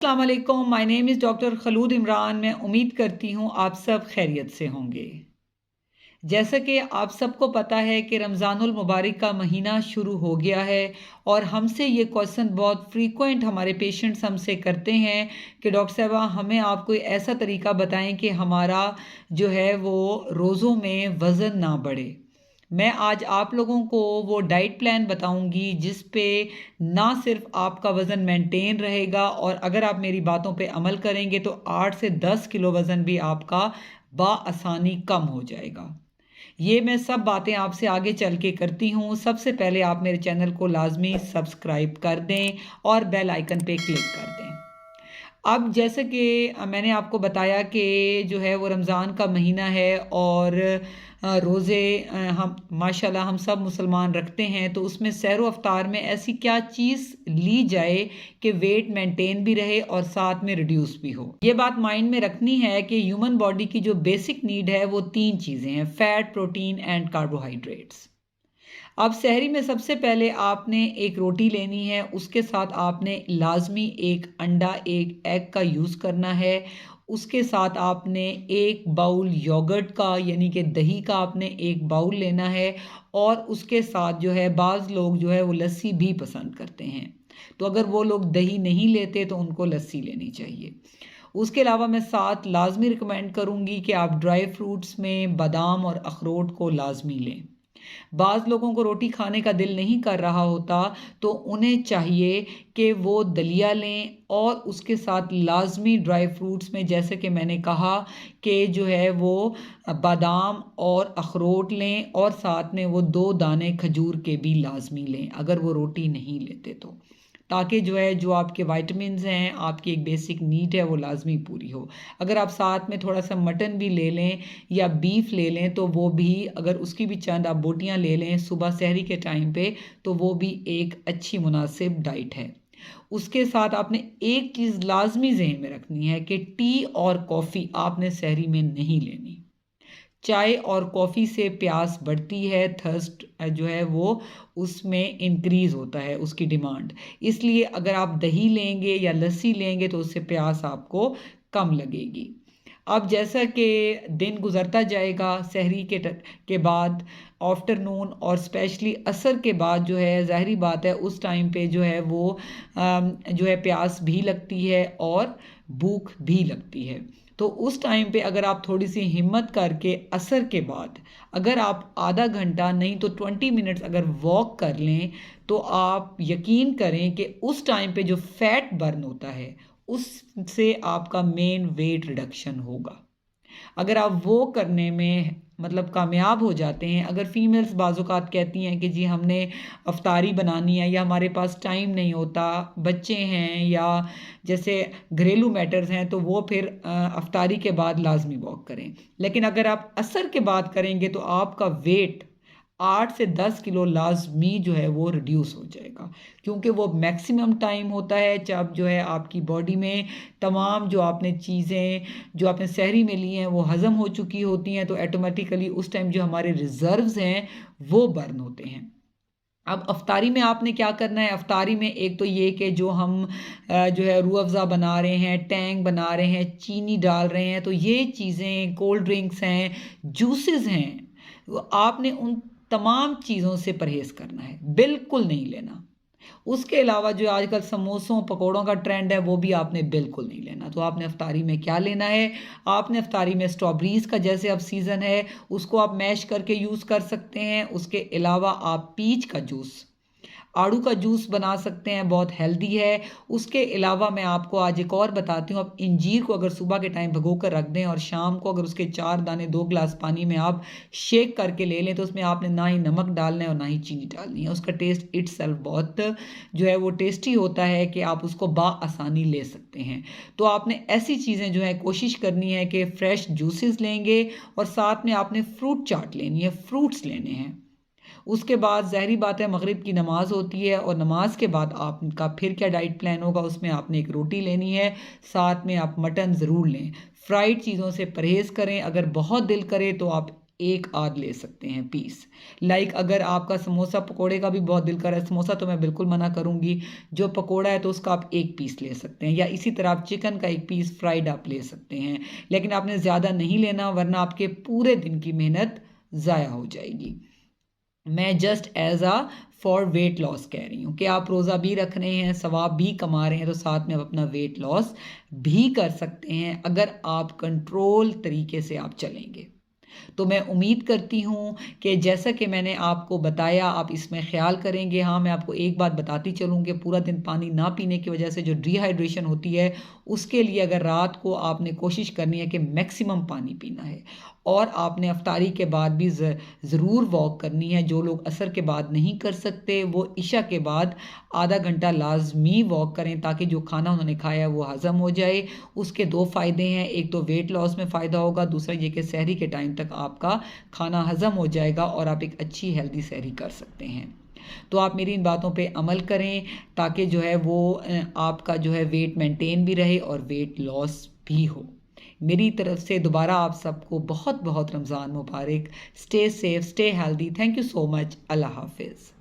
अस्सलाम वालेकुम, my name is doctor Kholood Imran. मैं उम्मीद करती हूँ आप सब खैरियत से होंगे। जैसा कि आप सबको पता है कि रमज़ानुल मुबारक का महीना शुरू हो गया है और हमसे ये क्वेश्चन बहुत फ्रीक्वेंट हमारे पेशेंट्स हमसे करते हैं कि डॉक्टर साहबा हमें आप कोई ऐसा तरीका बताएं कि हमारा जो है वो रोज़ों में वज़न ना बढ़े। मैं आज आप लोगों को वो डाइट प्लान बताऊंगी जिस पे ना सिर्फ आपका वज़न मेंटेन रहेगा और अगर आप मेरी बातों पे अमल करेंगे तो 8 से 10 किलो वज़न भी आपका बाआसानी कम हो जाएगा। ये मैं सब बातें आपसे आगे चल के करती हूँ। सबसे पहले आप मेरे चैनल को लाजमी सब्सक्राइब कर दें और बेल आइकन पे क्लिक कर दें। अब जैसे कि मैंने आपको बताया कि जो है वो रमज़ान का महीना है और रोज़े हम माशाल्लाह हम सब मुसलमान रखते हैं, तो उसमें सैर व अफ्तार में ऐसी क्या चीज़ ली जाए कि वेट मेंटेन भी रहे और साथ में रिड्यूस भी हो। ये बात माइंड में रखनी है कि ह्यूमन बॉडी की जो बेसिक नीड है वो तीन चीज़ें हैं: फैट, प्रोटीन एंड कार्बोहाइड्रेट्स। अब सहरी में सबसे पहले आपने एक रोटी लेनी है, उसके साथ आपने लाजमी एक अंडा, एक एग का यूज़ करना है। उसके साथ आपने एक बाउल योगर्ट का यानी कि दही का आपने एक बाउल लेना है और उसके साथ जो है बाज़ लोग जो है वो लस्सी भी पसंद करते हैं, तो अगर वो लोग दही नहीं लेते तो उनको लस्सी लेनी चाहिए। उसके अलावा मैं साथ लाजमी रिकमेंड करूँगी कि आप ड्राई फ्रूट्स में बादाम और अखरोट को लाजमी लें। बाज़ लोगों को रोटी खाने का दिल नहीं कर रहा होता, तो उन्हें चाहिए कि वो दलिया लें और उसके साथ लाजमी ड्राई फ्रूट्स में जैसे कि मैंने कहा कि जो है वो बादाम और अखरोट लें और साथ में वो 2 दाने खजूर के भी लाजमी लें अगर वो रोटी नहीं लेते तो, ताकि जो है जो आपके विटामिन्स हैं, आपकी एक बेसिक नीड है वो लाजमी पूरी हो। अगर आप साथ में थोड़ा सा मटन भी ले लें या बीफ ले लें तो वो भी, अगर उसकी भी चंद आप बोटियां ले लें सुबह सहरी के टाइम पे, तो वो भी एक अच्छी मुनासिब डाइट है। उसके साथ आपने एक चीज़ लाजमी जहन में रखनी है कि टी और कॉफ़ी आपने सहरी में नहीं लेनी। चाय और कॉफ़ी से प्यास बढ़ती है, थर्स्ट जो है वो उसमें इंक्रीज़ होता है उसकी डिमांड। इसलिए अगर आप दही लेंगे या लस्सी लेंगे तो उससे प्यास आपको कम लगेगी। अब जैसा कि दिन गुज़रता जाएगा, सहरी के बाद आफ्टरनून और स्पेशली असर के बाद जो है ज़ाहिरी बात है उस टाइम पे जो है वो जो है प्यास भी लगती है और भूख भी लगती है। तो उस टाइम पे अगर आप थोड़ी सी हिम्मत करके असर के बाद अगर आप आधा घंटा नहीं तो 20 मिनट्स अगर वॉक कर लें, तो आप यकीन करें कि उस टाइम पे जो फैट बर्न होता है उससे आपका मेन वेट रिडक्शन होगा। अगर आप वो करने में मतलब कामयाब हो जाते हैं, अगर फीमेल्स बाज़ात कहती हैं कि जी हमने अफ्तारी बनानी है या हमारे पास टाइम नहीं होता, बच्चे हैं या जैसे घरेलू मैटर्स हैं, तो वो फिर अफ्तारी के बाद लाजमी वॉक करें। लेकिन अगर आप असर के बाद करेंगे तो आपका वेट 8 से 10 किलो लाजमी जो है वो रिड्यूस हो जाएगा, क्योंकि वो मैक्सिमम टाइम होता है जब जो है आपकी बॉडी में तमाम जो आपने चीज़ें जो आपने सहरी में ली हैं वो हज़म हो चुकी होती हैं, तो ऑटोमेटिकली उस टाइम जो हमारे रिजर्व्स हैं वो बर्न होते हैं। अब अफ्तारी में आपने क्या करना है, अफ्तारी में एक तो ये कि जो हम जो है रूह अफ़ज़ा बना रहे हैं, टैंग बना रहे हैं, चीनी डाल रहे हैं, तो ये चीज़ें कोल्ड ड्रिंक्स हैं, जूसेस हैं, वो आपने उन तमाम चीज़ों से परहेज़ करना है, बिल्कुल नहीं लेना। उसके अलावा जो आजकल समोसों पकौड़ों का ट्रेंड है वो भी आपने बिल्कुल नहीं लेना। तो आपने अफ्तारी में क्या लेना है, आपने अफ्तारी में स्ट्रॉबेरीज़ का जैसे अब सीज़न है उसको आप मैश करके यूज़ कर सकते हैं। उसके अलावा आप पीच का जूस, आड़ू का जूस बना सकते हैं, बहुत हेल्दी है। उसके अलावा मैं आपको आज एक और बताती हूँ, आप इंजीर को अगर सुबह के टाइम भिगो कर रख दें और शाम को अगर उसके 4 दाने 2 ग्लास पानी में आप शेक करके ले लें, तो उसमें आपने ना ही नमक डालना है और ना ही चीनी डालनी है। उसका टेस्ट इटसेल्फ बहुत जो है वो टेस्टी होता है कि आप उसको बाआसानी ले सकते हैं। तो आपने ऐसी चीज़ें जो है कोशिश करनी है कि फ़्रेश जूसेस लेंगे और साथ में आपने फ्रूट चाट लेनी है, फ्रूट्स लेने हैं। उसके बाद ज़ाहिरी बात है मगरिब की नमाज़ होती है और नमाज के बाद आपका फिर क्या डाइट प्लान होगा, उसमें आपने एक रोटी लेनी है, साथ में आप मटन ज़रूर लें। फ्राइड चीज़ों से परहेज़ करें, अगर बहुत दिल करे तो आप एक आध ले सकते हैं पीस। लाइक अगर आपका समोसा पकोड़े का भी बहुत दिल कर रहा है, समोसा तो मैं बिल्कुल मना करूँगी, जो पकोड़ा है तो उसका आप एक पीस ले सकते हैं, या इसी तरह आप चिकन का एक पीस फ्राइड आप ले सकते हैं। लेकिन आपने ज़्यादा नहीं लेना, वरना आपके पूरे दिन की मेहनत ज़ाया हो जाएगी। मैं just as a for weight loss कह रही हूँ कि आप रोज़ा भी रख रहे हैं, सवाब भी कमा रहे हैं, तो साथ में आप अपना वेट लॉस भी कर सकते हैं अगर आप कंट्रोल तरीके से आप चलेंगे। तो मैं उम्मीद करती हूँ कि जैसा कि मैंने आपको बताया आप इसमें ख्याल करेंगे। हाँ, मैं आपको एक बात बताती चलूँ कि पूरा दिन पानी ना पीने की वजह से जो डिहाइड्रेशन होती है, उसके लिए अगर रात को आपने कोशिश करनी है कि मैक्सिमम पानी पीना है, और आपने अफ्तारी के बाद भी ज़रूर वॉक करनी है। जो लोग असर के बाद नहीं कर सकते वो इशा के बाद आधा घंटा लाजमी वॉक करें, ताकि जो खाना उन्होंने खाया है वो हज़म हो जाए। उसके दो फ़ायदे हैं, एक तो वेट लॉस में फ़ायदा होगा, दूसरा ये कि सहरी के टाइम तक आपका खाना हज़म हो जाएगा और आप एक अच्छी हेल्दी सहरी कर सकते हैं। तो आप मेरी इन बातों पे अमल करें, ताकि जो है वो आपका जो है वेट मेंटेन भी रहे और वेट लॉस भी हो। मेरी तरफ से दोबारा आप सबको बहुत बहुत रमज़ान मुबारक। Stay safe, stay healthy. Thank you so much. Allah हाफिज़।